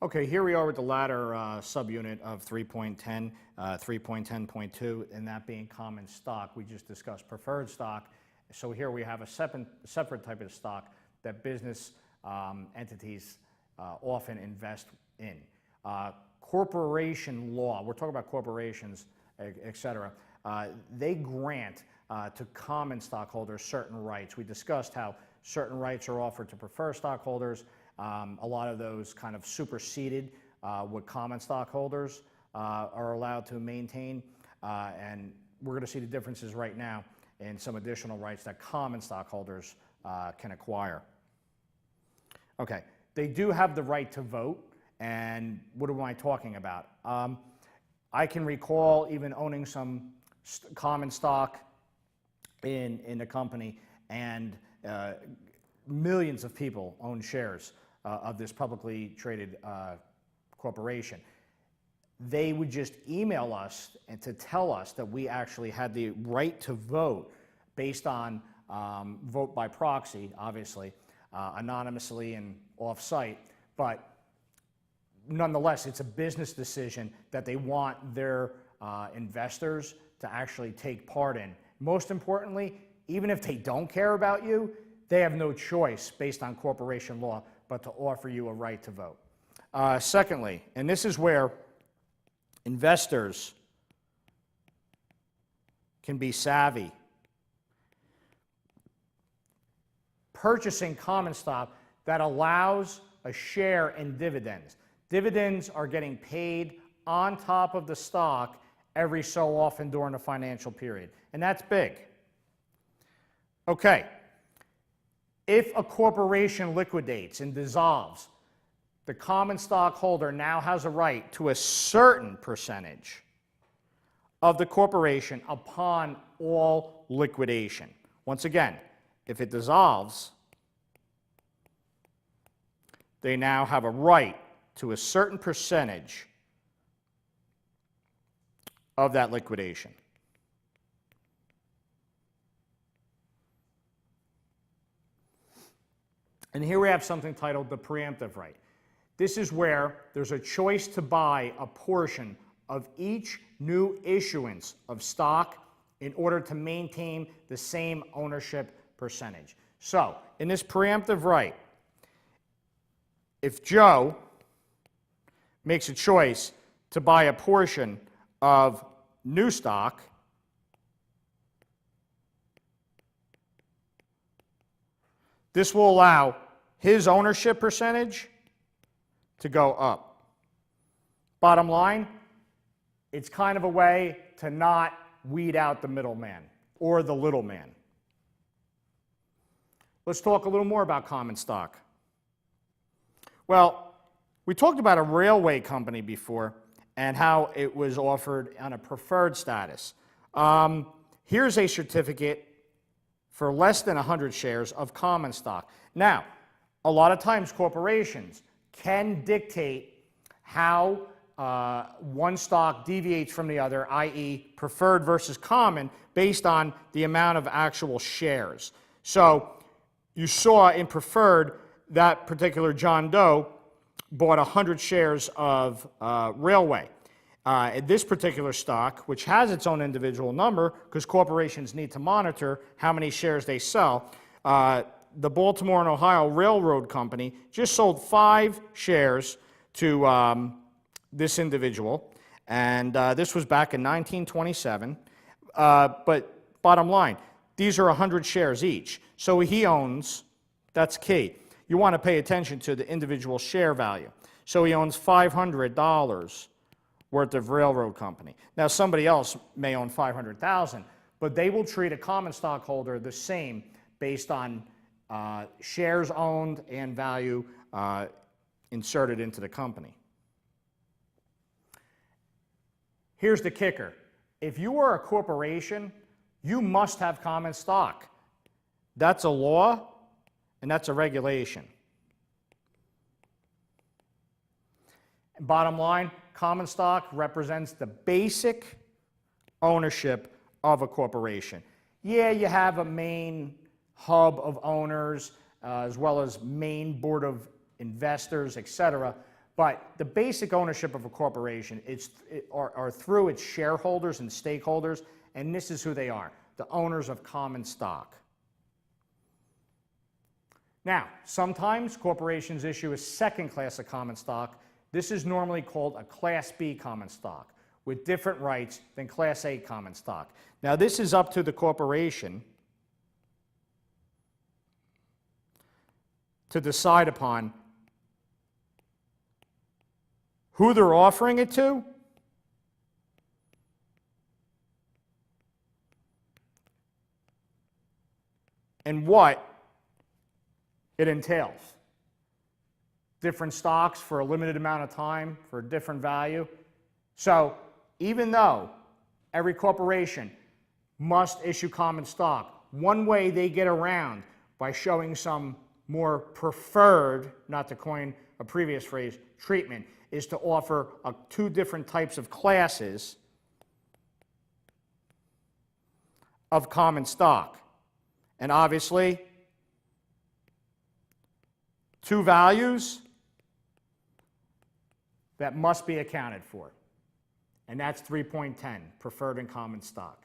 Okay, here we are with the latter subunit of 3.10, 3.10.2, and that being common stock. We just discussed preferred stock. So here we have a separate type of stock that business entities often invest in. Corporation law, we're talking about corporations, et cetera, they grant to common stockholders certain rights. We discussed how certain rights are offered to preferred stockholders. A lot of those kind of superseded what common stockholders are allowed to maintain, and we're going to see the differences right now in some additional rights that common stockholders can acquire. Okay, they do have the right to vote, and what am I talking about? I can recall even owning some common stock in a company, and millions of people own shares of this publicly traded corporation. They would just email us and to tell us that we actually had the right to vote based on vote by proxy, obviously, anonymously and off-site, but nonetheless, it's a business decision that they want their investors to actually take part in. Most importantly, even if they don't care about you, they have no choice based on corporation law but to offer you a right to vote. Secondly, and this is where investors can be savvy, purchasing common stock that allows a share in dividends. Dividends are getting paid on top of the stock every so often during a financial period, and that's big. Okay. If a corporation liquidates and dissolves, the common stockholder now has a right to a certain percentage of the corporation upon all liquidation. Once again, if it dissolves, they now have a right to a certain percentage of that liquidation. And here we have something titled the preemptive right. This is where there's a choice to buy a portion of each new issuance of stock in order to maintain the same ownership percentage. So, in this preemptive right, if Joe makes a choice to buy a portion of new stock, this will allow his ownership percentage to go up. Bottom line, it's kind of a way to not weed out the middleman or the little man. Let's talk a little more about common stock. Well, we talked about a railway company before and how it was offered on a preferred status. Here's a certificate for less than 100 shares of common stock. Now, a lot of times corporations can dictate how one stock deviates from the other, i.e. preferred versus common, based on the amount of actual shares. So you saw in preferred that particular John Doe bought 100 shares of railway. This particular stock, which has its own individual number, because corporations need to monitor how many shares they sell, the Baltimore and Ohio Railroad Company just sold 5 shares to this individual, and this was back in 1927. But bottom line, these are 100 shares each. So he owns, that's key. You want to pay attention to the individual share value. So he owns $500 worth of railroad company. Now somebody else may own $500,000, but they will treat a common stockholder the same based on shares owned and value inserted into the company. Here's the kicker. If you are a corporation, you must have common stock. That's a law and that's a regulation. Bottom line, common stock represents the basic ownership of a corporation. Yeah, you have a main hub of owners, as well as main board of investors, etc. But the basic ownership of a corporation are through its shareholders and stakeholders, and this is who they are, the owners of common stock. Now, sometimes corporations issue a second class of common stock. This is normally called a Class B common stock, with different rights than Class A common stock. Now, this is up to the corporation to decide upon who they're offering it to, and what it entails. Different stocks for a limited amount of time for a different value. So even though every corporation must issue common stock, one way they get around by showing some more preferred, not to coin a previous phrase, treatment, is to offer two different types of classes of common stock. And obviously, two values that must be accounted for. And that's 3.10, preferred and common stock.